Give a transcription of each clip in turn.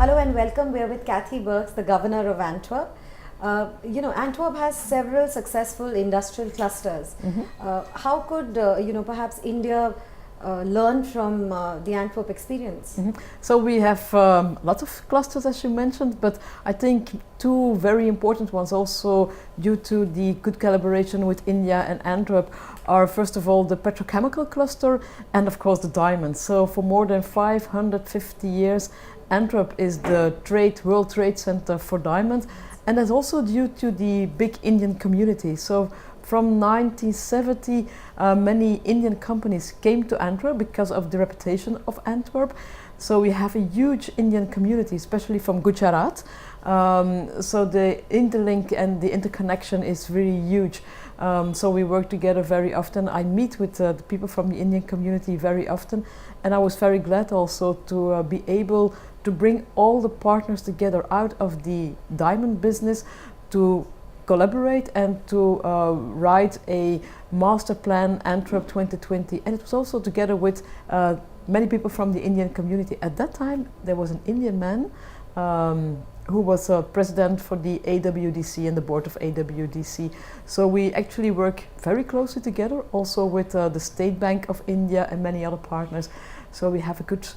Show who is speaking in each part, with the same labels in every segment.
Speaker 1: Hello and welcome. We are with Cathy Berx, the Governor of Antwerp. Antwerp has several successful industrial clusters. How could, perhaps India learn from the Antwerp experience?
Speaker 2: So we have lots of clusters, as you mentioned, but I think two very important ones also due to the good collaboration with India and Antwerp are first of all the petrochemical cluster and of course the diamonds. So for more than 550 years Antwerp is the world trade center for diamonds, and that's also due to the big Indian community. So from 1970, many Indian companies came to Antwerp because of the reputation of Antwerp. So we have a huge Indian community, especially from Gujrat. So the interlink and the interconnection is really huge. So we work together very often. I meet with the people from the Indian community very often, and I was very glad also to be able to bring all the partners together out of the diamond business to collaborate and to write a master plan Antwerp 2020, and it was also together with many people from the Indian community. At that time there was an Indian man who was president for the AWDC and the board of AWDC. So we actually work very closely together also with the State Bank of India and many other partners. So we have a good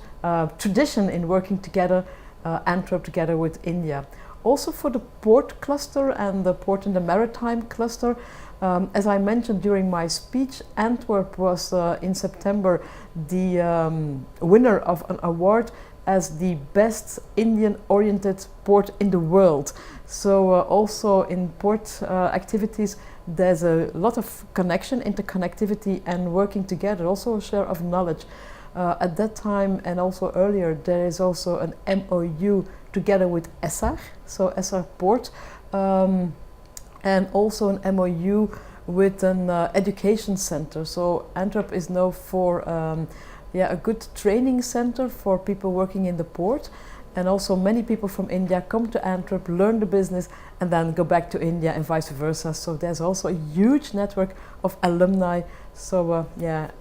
Speaker 2: tradition in working together, Antwerp together with India. Also for the port cluster and the port and the maritime cluster, as I mentioned during my speech, Antwerp was in September the winner of an award as the best Indian-oriented port in the world. So also in port activities there's a lot of connection, interconnectivity and working together, also a share of knowledge. At that time and also earlier there is also an MOU together with ESSAR, so ESSAR Port, and also an MOU with an education center. So Antwerp is known for a good training center for people working in the port, and also many people from India come to Antwerp, learn the business and then go back to India and vice versa. So there's also a huge network of alumni. So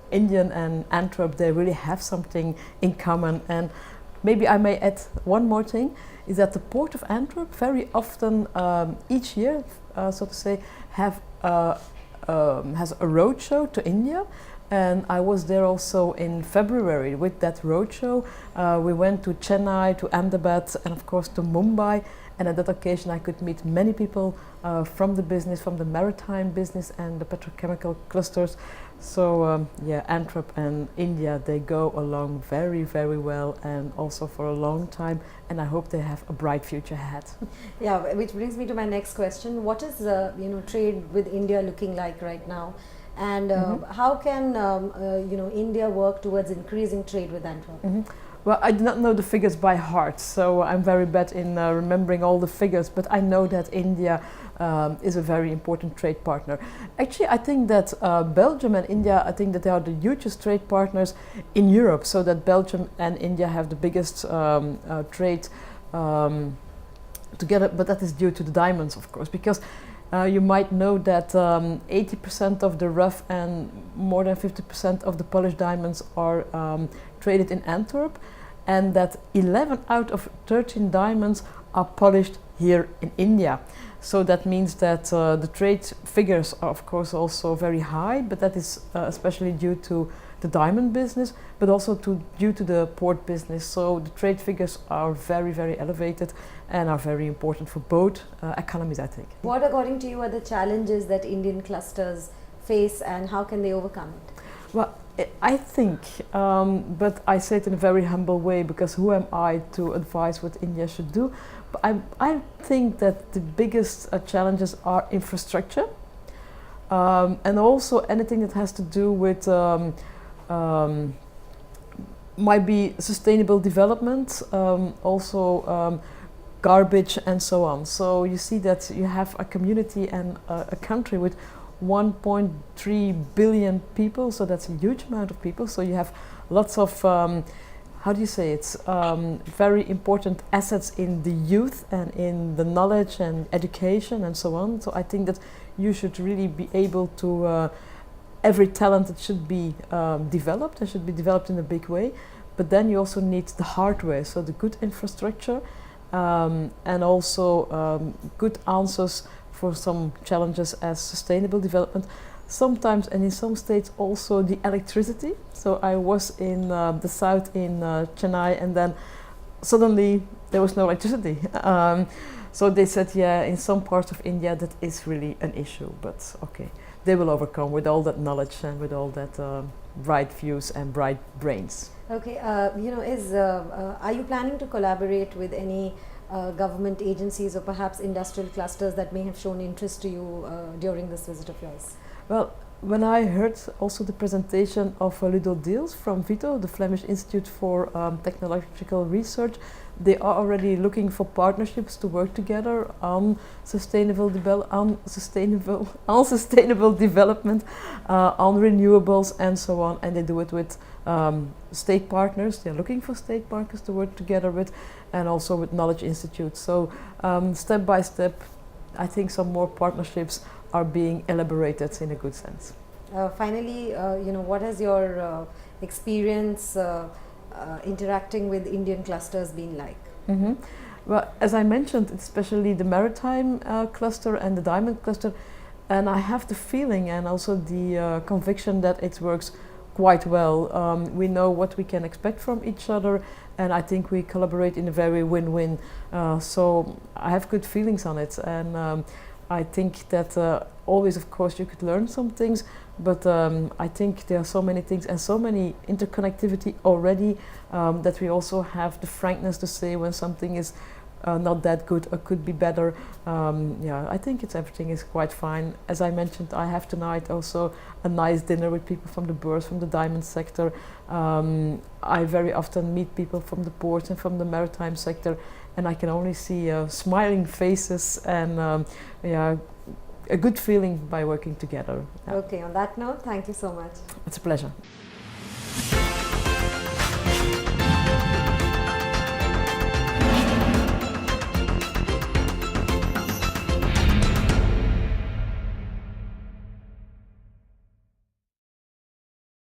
Speaker 2: Indian and Antwerp, they really have something in common. And maybe I may add one more thing, is that the Port of Antwerp very often each year, so to say, has a roadshow to India. And I was there also in February with that roadshow. We went to Chennai, to Ahmedabad and of course to Mumbai. And at that occasion I could meet many people from the business, from the maritime business and the petrochemical clusters. So Antwerp and India, they go along very, very well and also for a long time, and I hope they have a bright future ahead.
Speaker 1: Yeah, which brings me to my next question. What is trade with India looking like right now? And how can India work towards increasing trade with Antwerp?
Speaker 2: Well, I do not know the figures by heart, so I'm very bad in remembering all the figures, but I know that India is a very important trade partner. Actually, I think that Belgium and India, I think that they are the hugest trade partners in Europe, so that Belgium and India have the biggest trade together, but that is due to the diamonds, of course, because you might know that 80% of the rough and more than 50% of the polished diamonds are traded in Antwerp, and that 11 out of 13 diamonds are polished here in India. So that means that the trade figures are of course also very high, but that is especially due to the diamond business, but also due to the port business. So the trade figures are very, very elevated and are very important for both economies, I think.
Speaker 1: What, according to you, are the challenges that Indian clusters face and how can they overcome it?
Speaker 2: Well, I think, but I say it in a very humble way, because who am I to advise what India should do? But I think that the biggest challenges are infrastructure, and also anything that has to do with might be sustainable development, also garbage and so on. So you see that you have a community and a country with 1.3 billion people, so that's a huge amount of people. So you have lots of, how do you say it, very important assets in the youth and in the knowledge and education and so on. So I think that you should really be able to, every talent that should be developed and should be developed in a big way. but then you also need the hardware, so the good infrastructure, and also good answers for some challenges as sustainable development. Sometimes, and in some states, also the electricity. So I was in the south in Chennai, and then suddenly there was no electricity. So they said, yeah, in some parts of India that is really an issue, but okay, they will overcome with all that knowledge and with all that bright views and bright brains.
Speaker 1: Okay, are you planning to collaborate with any government agencies or perhaps industrial clusters that may have shown interest to you during this visit of yours?
Speaker 2: Well, when I heard also the presentation of Ludo Deels from VITO, the Flemish Institute for Technological Research, they are already looking for partnerships to work together on sustainable development, on renewables and so on, and they do it with state partners. They're looking for state partners to work together with, and also with knowledge institutes. So step by step, I think some more partnerships are being elaborated in a good sense.
Speaker 1: Finally, what has your experience interacting with Indian clusters been like?
Speaker 2: Mm-hmm. Well, as I mentioned, especially the maritime cluster and the diamond cluster, and I have the feeling and also the conviction that it works quite well. We know what we can expect from each other, and I think we collaborate in a very win-win. So I have good feelings on it, and I think that always, of course, you could learn some things, but I think there are so many things and so many interconnectivity already that we also have the frankness to say when something is not that good or could be better. Yeah, I think everything is quite fine. As I mentioned, I have tonight also a nice dinner with people from the bourse, from the diamond sector. I very often meet people from the ports and from the maritime sector, and I can only see smiling faces and yeah, a good feeling by working together. Yeah.
Speaker 1: Okay, on that note, thank you so much.
Speaker 2: It's a pleasure.